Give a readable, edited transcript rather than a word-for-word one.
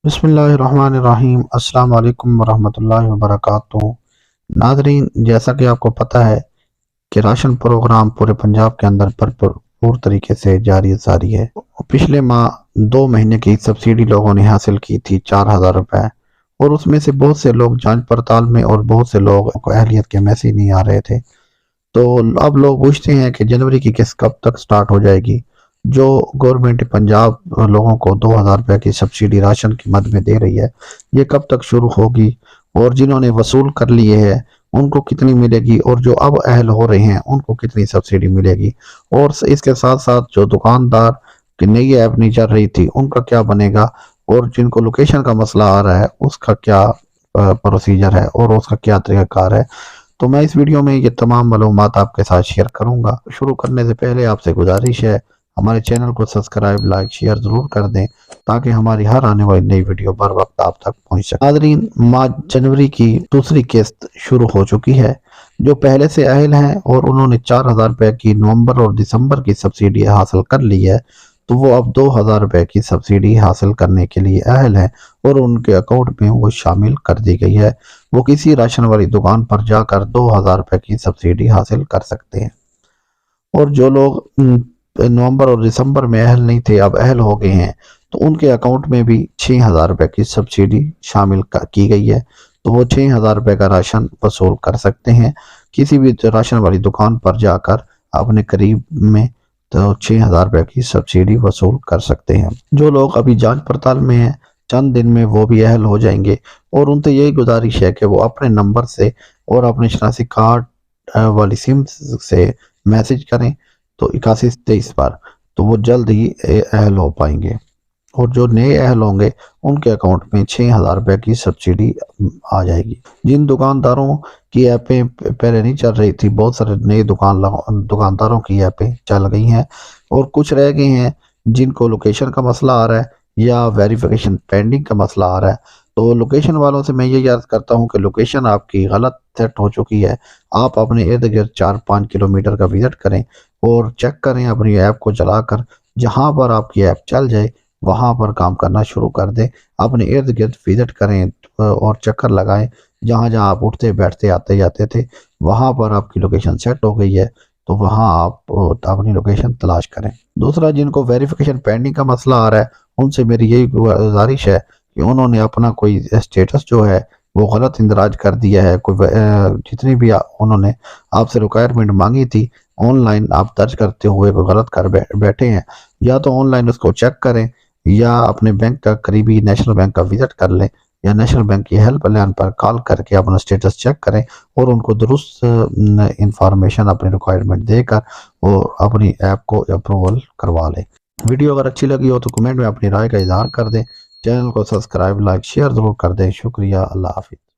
بسم اللہ الرحمن الرحیم۔ السلام علیکم ورحمۃ اللہ وبرکاتہ۔ ناظرین، جیسا کہ آپ کو پتہ ہے کہ راشن پروگرام پورے پنجاب کے اندر پور طریقے سے جاری ساری ہے۔ پچھلے ماہ 2 مہینے کی سبسڈی لوگوں نے حاصل کی تھی 4000 روپے، اور اس میں سے بہت سے لوگ جانچ پڑتال میں اور بہت سے لوگ کو اہلیت کے میسج نہیں آ رہے تھے۔ تو اب لوگ پوچھتے ہیں کہ جنوری کی قسط کب تک سٹارٹ ہو جائے گی؟ جو گورنمنٹ پنجاب لوگوں کو 2000 روپے کی سبسڈی راشن کی مد میں دے رہی ہے، یہ کب تک شروع ہوگی؟ اور جنہوں نے وصول کر لیے ہے ان کو کتنی ملے گی؟ اور جو اب اہل ہو رہے ہیں ان کو کتنی سبسڈی ملے گی؟ اور اس کے ساتھ ساتھ جو دکاندار کی نئی ایپ نہیں چل رہی تھی ان کا کیا بنے گا؟ اور جن کو لوکیشن کا مسئلہ آ رہا ہے اس کا کیا پروسیجر ہے اور اس کا کیا طریقہ کار ہے؟ تو میں اس ویڈیو میں یہ تمام معلومات آپ کے ساتھ شیئر کروں گا۔ شروع کرنے سے پہلے آپ سے گزارش ہے ہمارے چینل کو سبسکرائب، لائک، شیئر ضرور کر دیں تاکہ ہماری ہر آنے والی نئی ویڈیو بر وقت آپ تک پہنچ سکے۔ ناظرین، ماہ جنوری کی دوسری قسط شروع ہو چکی ہے۔ جو پہلے سے اہل ہیں اور انہوں نے 4000 روپے کی نومبر اور دسمبر کی سبسڈی حاصل کر لی ہے تو وہ اب 2000 روپے کی سبسڈی حاصل کرنے کے لیے اہل ہیں اور ان کے اکاؤنٹ میں وہ شامل کر دی گئی ہے۔ وہ کسی راشن والی دکان پر جا کر 2000 روپے کی سبسڈی حاصل کر سکتے ہیں۔ اور جو لوگ نومبر اور دسمبر میں اہل نہیں تھے اب اہل ہو گئے ہیں تو ان کے اکاؤنٹ میں بھی 6000 روپے کی سبسڈی شامل کی گئی ہے، تو وہ 6000 روپے کا راشن وصول کر سکتے ہیں کسی بھی راشن والی دکان پر جا کر اپنے قریب میں، تو 6000 روپے کی سبسڈی وصول کر سکتے ہیں۔ جو لوگ ابھی جانچ پڑتال میں ہیں چند دن میں وہ بھی اہل ہو جائیں گے، اور ان سے یہی گزارش ہے کہ وہ اپنے نمبر سے اور اپنے شناسی کارڈ والی سم سے میسج کریں تو 8123 پر، تو وہ جلد ہی اہل ہو پائیں گے۔ اور جو نئے اہل ہوں گے ان کے اکاؤنٹ میں 6000 روپے کی سبسڈی آ جائے گی۔ جن دکانداروں کی ایپیں پہلے نہیں چل رہی تھی، بہت سارے نئے دکانداروں کی ایپیں چل گئی ہیں، اور کچھ رہ گئی ہیں جن کو لوکیشن کا مسئلہ آ رہا ہے یا ویریفیکیشن پینڈنگ کا مسئلہ آ رہا ہے۔ تو لوکیشن والوں سے میں یہ عرض کرتا ہوں کہ لوکیشن آپ کی غلط سیٹ ہو چکی ہے۔ آپ اپنے ارد گرد 4-5 کلومیٹر کا وزٹ کریں اور چیک کریں اپنی ایپ کو چلا کر، جہاں پر آپ کی ایپ چل جائے وہاں پر کام کرنا شروع کر دیں۔ اپنے ارد گرد وزٹ کریں اور چکر لگائیں، جہاں جہاں آپ اٹھتے بیٹھتے آتے جاتے تھے وہاں پر آپ کی لوکیشن سیٹ ہو گئی ہے تو وہاں آپ اپنی لوکیشن تلاش کریں۔ دوسرا، جن کو ویریفیکیشن پینڈنگ کا مسئلہ آ رہا ہے ان سے میری یہی گزارش ہے کہ انہوں نے اپنا کوئی اسٹیٹس جو ہے وہ غلط اندراج کر دیا ہے۔ جتنی بھی انہوں نے آپ سے ریکوائرمنٹ مانگی تھی آن لائن آپ درج کرتے ہوئے کوئی غلط کر بیٹھے ہیں، یا تو آن لائن اس کو چیک کریں یا اپنے بینک کا قریبی نیشنل بینک کا وزٹ کر لیں یا نیشنل بینک کی ہیلپ لائن پر کال کر کے اپنا سٹیٹس چیک کریں اور ان کو درست انفارمیشن اپنی ریکوائرمنٹ دے کر اور اپنی ایپ کو اپروول کروا لیں۔ ویڈیو اگر اچھی لگی ہو تو کمنٹ میں اپنی رائے کا اظہار کر دیں۔ چینل کو سبسکرائب، لائک، شیئر ضرور کر دیں۔ شکریہ، اللہ حافظ۔